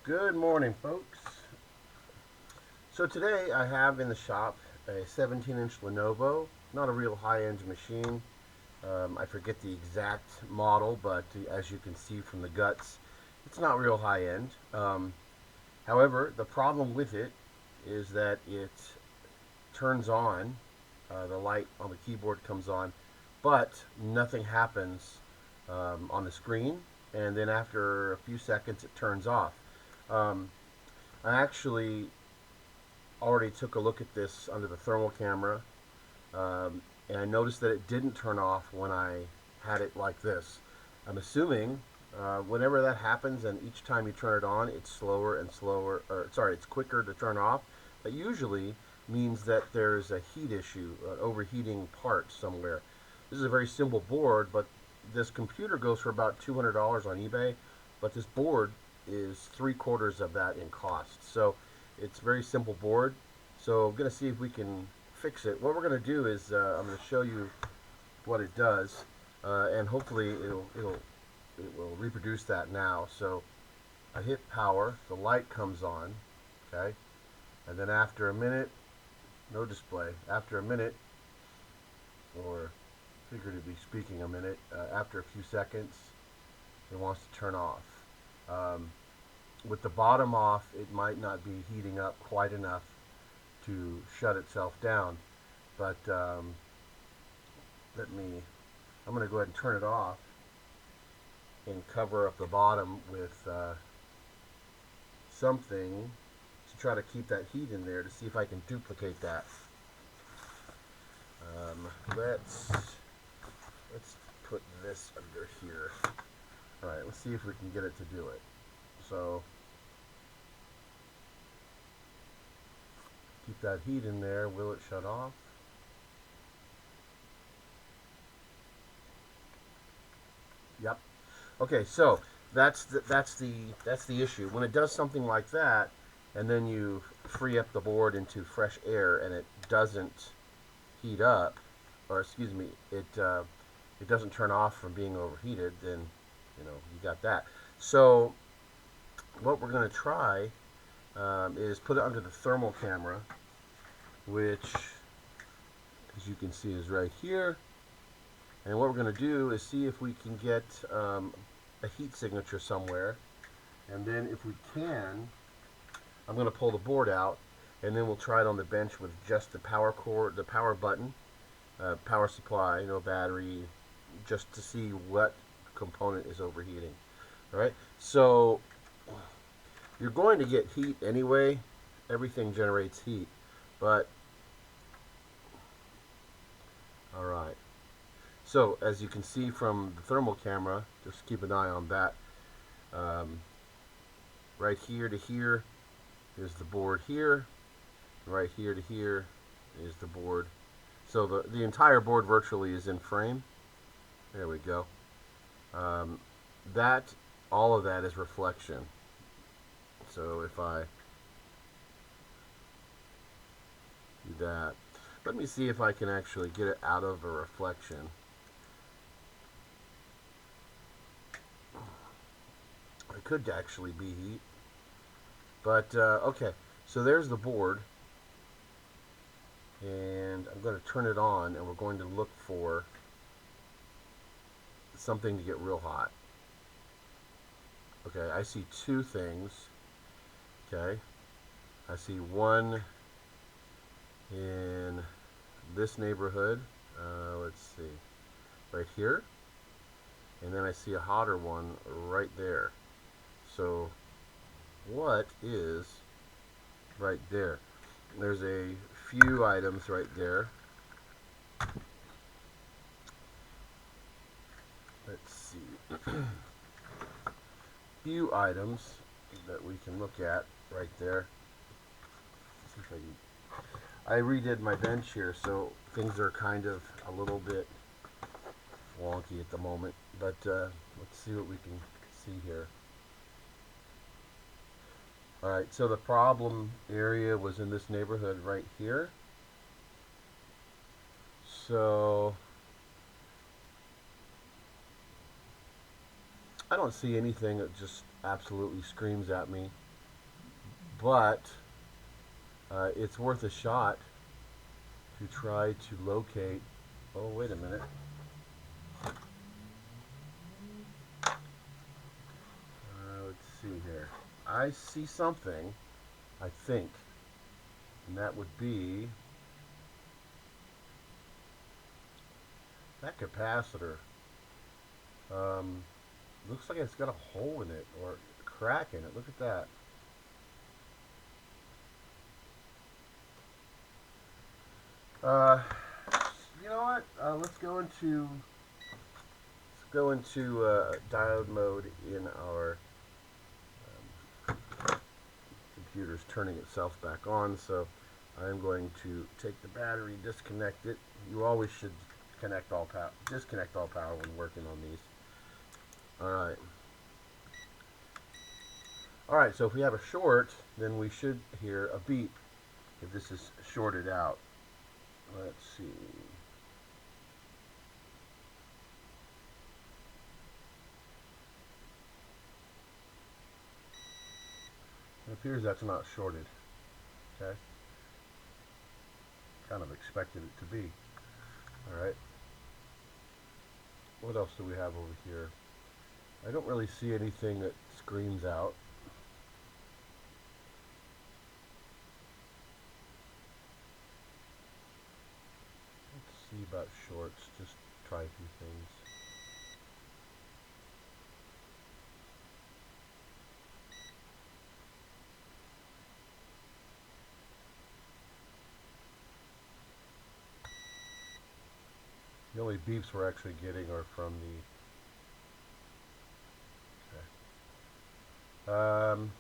Good morning, folks. So today I have in the shop a 17-inch Lenovo, not a real high-end machine. I forget the exact model, but as you can see from the guts, it's not real high-end. However, the problem with it is that it turns on, the light on the keyboard comes on, but nothing happens on the screen, and then after a few seconds it turns off. Um, I actually already took a look at this under the thermal camera, and I noticed that it didn't turn off when I had it like this. I'm assuming whenever that happens, and each time you turn it on, it's slower and slower, or sorry, it's quicker to turn off. That usually means that there's a heat issue, an overheating part somewhere. This is a very simple board, but this computer goes for about $200 on eBay, but this board is three-quarters of that in cost. So it's a very simple board. So I'm going to see if we can fix it. What we're going to do is I'm going to show you what it does, and hopefully it will reproduce that now. So I hit power, the light comes on, okay, and then after a minute, no display. After a minute, or figuratively speaking, a minute, after a few seconds, it wants to turn off. Um, with the bottom off, it might not be heating up quite enough to shut itself down. But let me, I'm going to go ahead and turn it off and cover up the bottom with something to try to keep that heat in there to see if I can duplicate that. Um, let's let's put this under here. All right, let's see if we can get it to do it. So keep that heat in there. Will it shut off? Yep. Okay, so that's the issue. When it does something like that, and then you free up the board into fresh air, and it doesn't heat up, or excuse me, it doesn't turn off from being overheated, then you got that. So what we're going to try is put it under the thermal camera, which, as you can see, is right here. And what we're going to do is see if we can get a heat signature somewhere. And then if we can, I'm going to pull the board out, and then we'll try it on the bench with just the power cord, the power button, power supply, battery, just to see what component is overheating. All right. So you're going to get heat anyway. Everything generates heat, but all right. So as you can see from the thermal camera, just keep an eye on that. Um, right here to here is the board here. Right here to here is the board. So the entire board virtually is in frame. There we go. Um, that all of that is reflection. So if I do that, let me see if I can actually get it out of a reflection. It could actually be heat, but okay. So there's the board, and I'm going to turn it on, and we're going to look for something to get real hot. Okay, I see two things. Okay, I see one in this neighborhood. Let's see, right here, and then I see a hotter one right there. So what is right there? There's a few items right there. Let's see. Few items that we can look at right there. Let's see if I redid my bench here, so things are kind of a little bit wonky at the moment. But let's see what we can see here. Alright, so the problem area was in this neighborhood right here. So I don't see anything that just absolutely screams at me. but it's worth a shot to try to locate. Oh, wait a minute. Let's see here. I see something, I think, and that would be that capacitor. Um, Looks like it's got a hole in it or a crack in it. Look at that. Uh, you know what? Let's go into diode mode in our computer's turning itself back on. So I'm going to take the battery, disconnect it. You always should disconnect all power when working on these. All right. All right. So if we have a short, then we should hear a beep if this is shorted out. Let's see. It appears that's not shorted. Okay. Kind of expected it to be. All right. What else do we have over here? I don't really see anything that screams out. Let's see about shorts. Just try a few things. The only beeps we're actually getting are from the... Okay.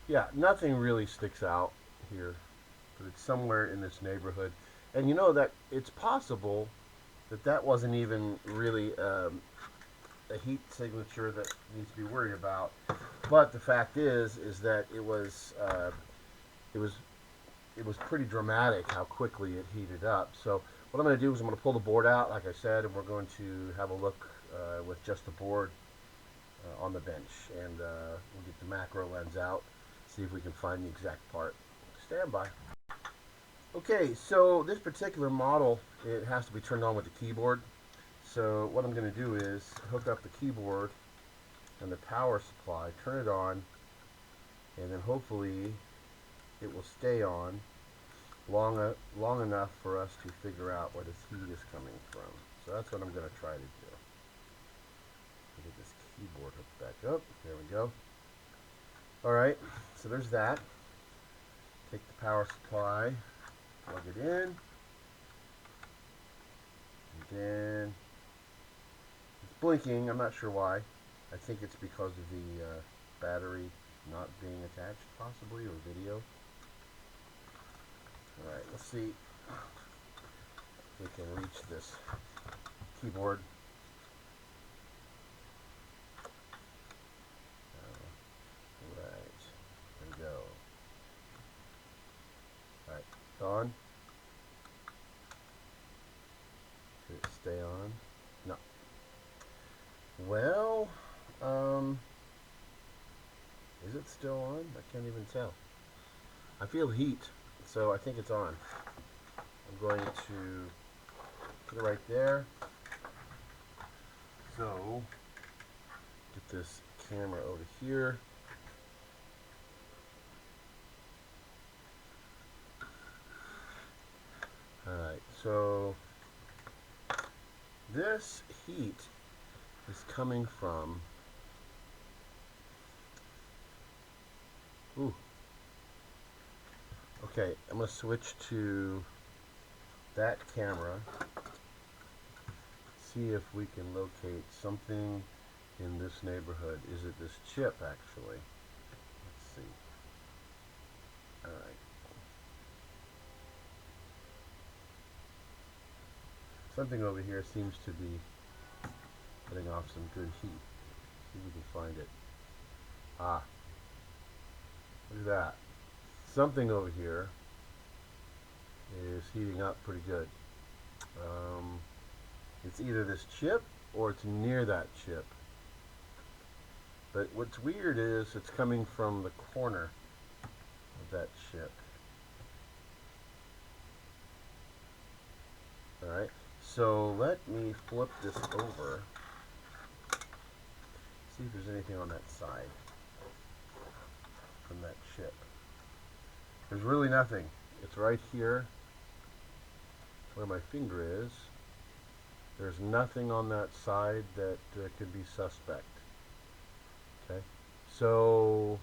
Yeah, nothing really sticks out here, but it's somewhere in this neighborhood. And you know that it's possible that that wasn't even really a heat signature that needs to be worried about. But the fact is that it was it was pretty dramatic how quickly it heated up. So what I'm going to do is I'm going to pull the board out, like I said, and we're going to have a look with just the board on the bench, and we'll get the macro lens out, see if we can find the exact part. Stand by. Okay, so this particular model, it has to be turned on with the keyboard. So what I'm going to do is hook up the keyboard and the power supply, turn it on, and then hopefully it will stay on long enough for us to figure out where this heat is coming from. So that's what I'm going to try to do. Get this keyboard hooked back up. There we go. Alright, so there's that. Take the power supply, plug it in, and then it's blinking. I'm not sure why. I think it's because of the battery not being attached, possibly, or video. Alright, let's see if we can reach this keyboard. Right, there we go. Alright, it's on. Should it stay on? No. Well, is it still on? I can't even tell. I feel heat, so I think it's on. I'm going to put it right there. So, get this camera over here. Alright, so this heat is coming from... Ooh. Okay, I'm going to switch to that camera. See if we can locate something in this neighborhood. Is it this chip, actually? Let's see. Alright. Something over here seems to be putting off some good heat. See if we can find it. Ah. Look at that. Something over here is heating up pretty good. It's either this chip or it's near that chip. But what's weird is it's coming from the corner of that chip. Alright, so let me flip this over, see if there's anything on that side from that chip. There's really nothing. It's right here where my finger is. There's nothing on that side that could be suspect. Okay, so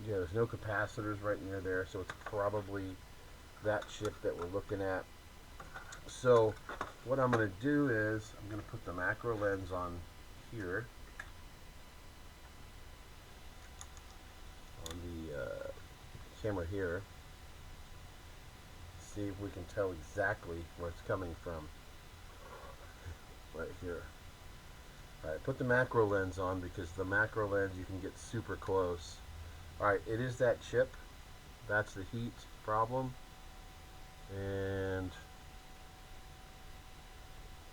yeah, there's no capacitors right near there, so it's probably that chip that we're looking at. So what I'm going to do is I'm going to put the macro lens on here on the camera here. See if we can tell exactly where it's coming from. Right here. Alright, put the macro lens on because the macro lens you can get super close. Alright, it is that chip. That's the heat problem. And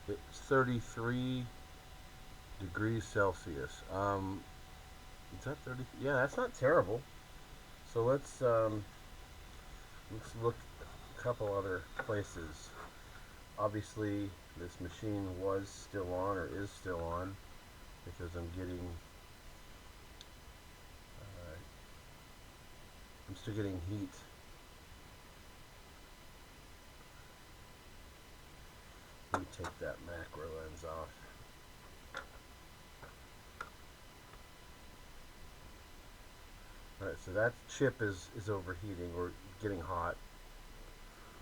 it's 33 degrees Celsius. Is that 30? Yeah, that's not terrible. So let's look a couple other places. Obviously, this machine was still on or is still on because I'm still getting heat. Let me take that macro lens off. Alright, so that chip is overheating or getting hot.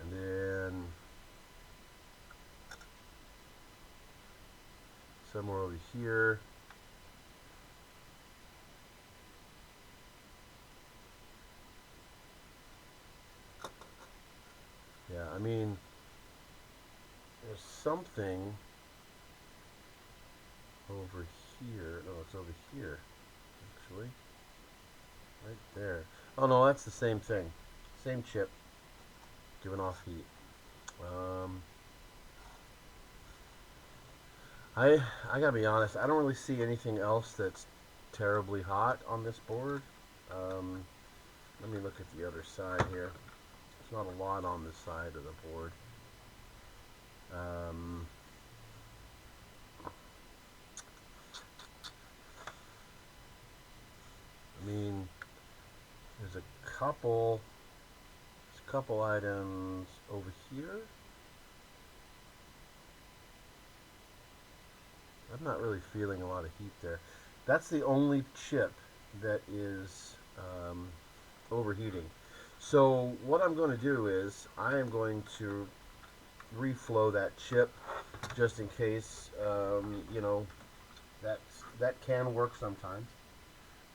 And then somewhere over here, yeah, I mean, there's something over here. No, it's over here, actually. Right there. Oh no, that's the same thing. Same chip, giving off heat. I gotta be honest, I don't really see anything else that's terribly hot on this board. Let me look at the other side here. There's not a lot on this side of the board. I mean, there's a couple items over here. I'm not really feeling a lot of heat there. That's the only chip that is overheating. So what I'm going to do is I am going to reflow that chip just in case, you know, that can work sometimes.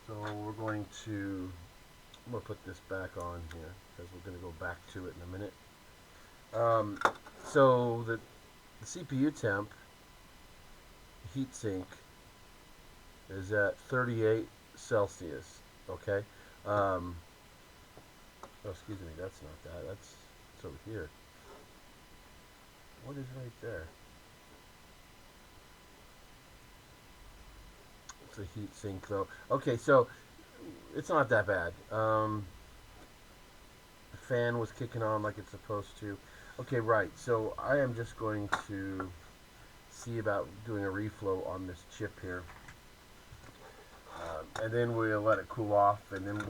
So we're going to, I'm going to put this back on here because we're going to go back to it in a minute. So the CPU temp heatsink is at 38 Celsius. Okay. Oh, excuse me. That's not that. It's over here. What is right there? It's a heatsink, though. Okay, so it's not that bad. The fan was kicking on like it's supposed to. Okay, right. So I am just going to see about doing a reflow on this chip here, and then we'll let it cool off, and then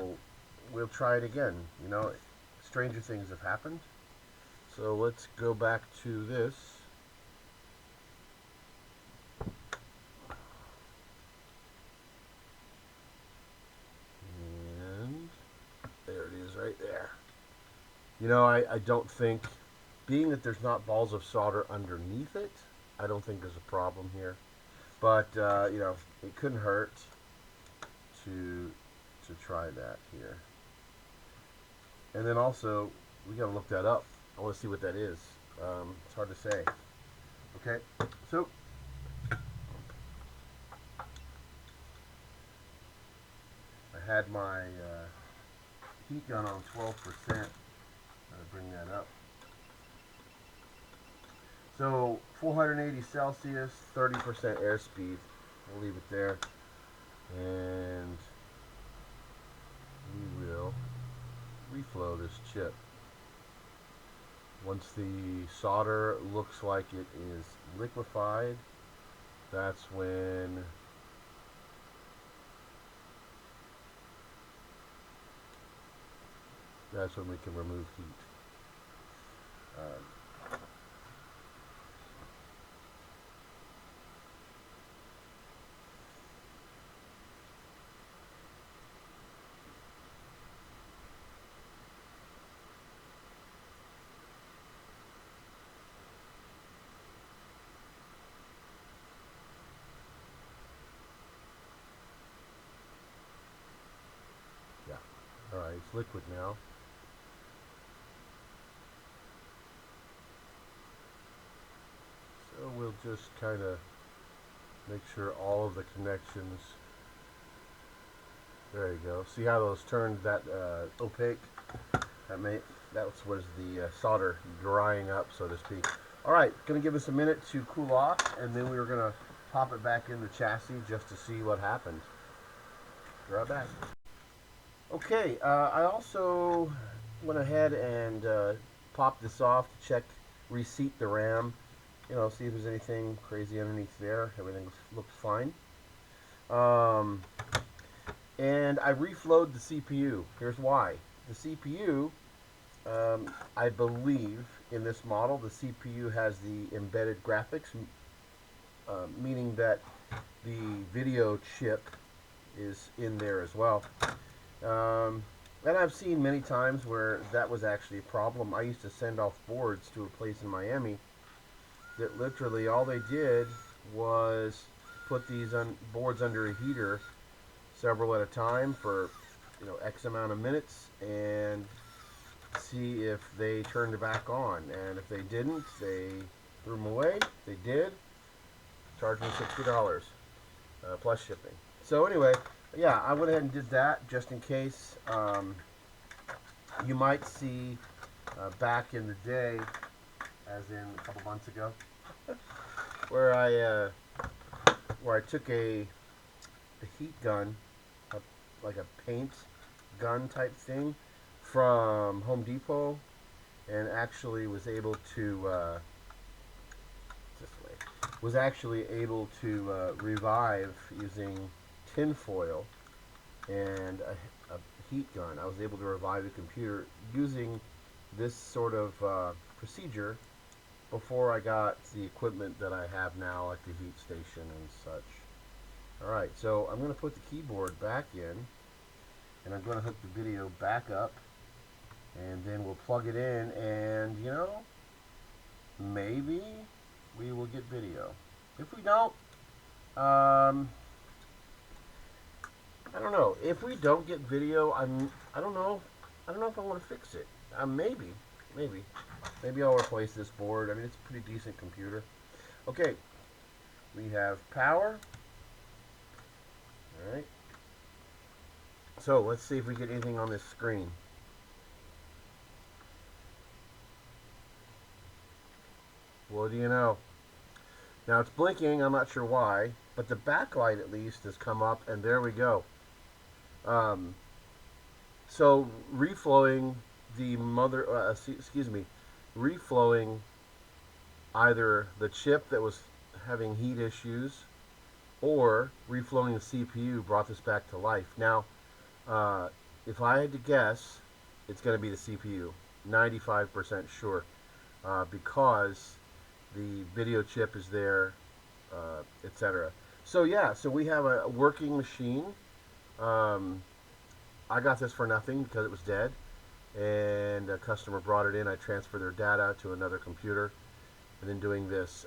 we'll try it again. You know, stranger things have happened. So let's go back to this. And there it is right there. You know, I don't think, being that there's not balls of solder underneath it, I don't think there's a problem here. But, you know, it couldn't hurt to try that here. And then also, we gotta look that up. I want to see what that is. It's hard to say. Okay, so I had my heat gun on 12%. Gotta bring that up. So 480 Celsius, 30% airspeed. We'll leave it there, and we will reflow this chip. Once the solder looks like it is liquefied, that's when we can remove heat. Um, yeah. All right, it's liquid now. So we'll just kind of make sure all of the connections. There you go. See how those turned that opaque? That was the solder drying up, so to speak. All right, gonna give this a minute to cool off, and then we were gonna pop it back in the chassis just to see what happened. Be right back. Okay, I also went ahead and popped this off to check, reseat the RAM. You know, see if there's anything crazy underneath there. Everything looks fine. Um, and I reflowed the CPU. Here's why. The CPU, I believe, in this model, the CPU has the embedded graphics, meaning that the video chip is in there as well. And I've seen many times where that was actually a problem. I used to send off boards to a place in Miami that literally all they did was put these boards under a heater, several at a time, for X amount of minutes, and see if they turned it back on. And if they didn't, they threw them away. If they did, charged me $60 plus shipping. So anyway, yeah, I went ahead and did that just in case. You might see back in the day, as in a couple months ago, where I took a heat gun, like a paint gun type thing, from Home Depot, and actually was able to revive using tin foil and a heat gun. I was able to revive a computer using this sort of procedure before I got the equipment that I have now, like the heat station and such. Alright, so I'm going to put the keyboard back in, and I'm going to hook the video back up, and then we'll plug it in, and maybe we will get video. If we don't, I don't know. If we don't get video, I don't know. I don't know if I want to fix it. Maybe. Maybe I'll replace this board. I mean, it's a pretty decent computer. Okay. We have power. Alright. So, let's see if we get anything on this screen. What do you know? Now, it's blinking. I'm not sure why. But the backlight, at least, has come up. And there we go. So reflowing reflowing either the chip that was having heat issues or reflowing the CPU brought this back to life. Now, if I had to guess, it's going to be the CPU, 95% sure, because the video chip is there, etc. So yeah, so we have a working machine. I got this for nothing because it was dead, and a customer brought it in. I transferred their data to another computer, and then doing this.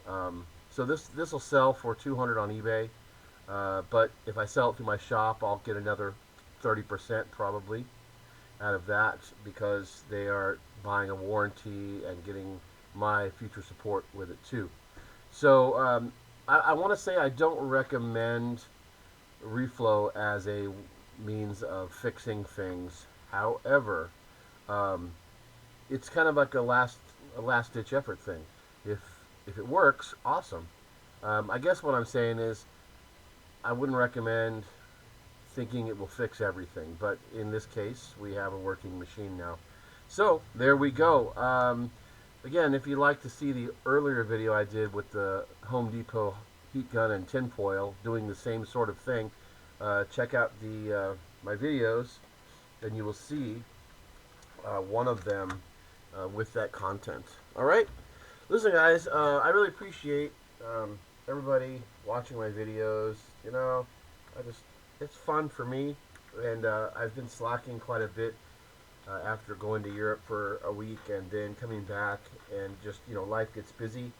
So this will sell for $200 on eBay, but if I sell it through my shop, I'll get another 30% probably out of that, because they are buying a warranty and getting my future support with it too. So I want to say I don't recommend reflow as a means of fixing things. However, it's kind of like a last ditch effort thing. If it works, awesome. I guess what I'm saying is, I wouldn't recommend thinking it will fix everything, but in this case, we have a working machine now. So there we go. Again, if you'd like to see the earlier video I did with the Home Depot heat gun and tinfoil doing the same sort of thing, check out the my videos, and you will see one of them with that content. All right, listen, guys, I really appreciate everybody watching my videos. You know, I just it's fun for me, and I've been slacking quite a bit after going to Europe for a week and then coming back, and just life gets busy.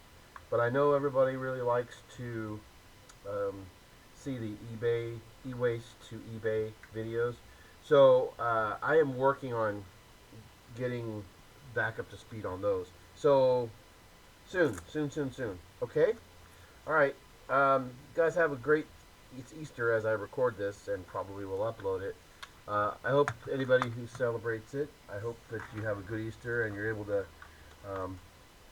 But I know everybody really likes to um, see the eBay e-waste to eBay videos. So I am working on getting back up to speed on those. So soon, soon, soon, soon. Okay. All right. Guys, have a great. It's Easter as I record this, and probably will upload it. I hope anybody who celebrates it, I hope that you have a good Easter and you're able to um,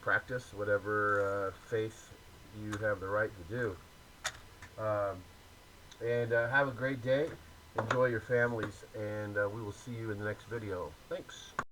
practice whatever faith you have the right to do. Um, and have a great day. Enjoy your families, and we will see you in the next video. Thanks.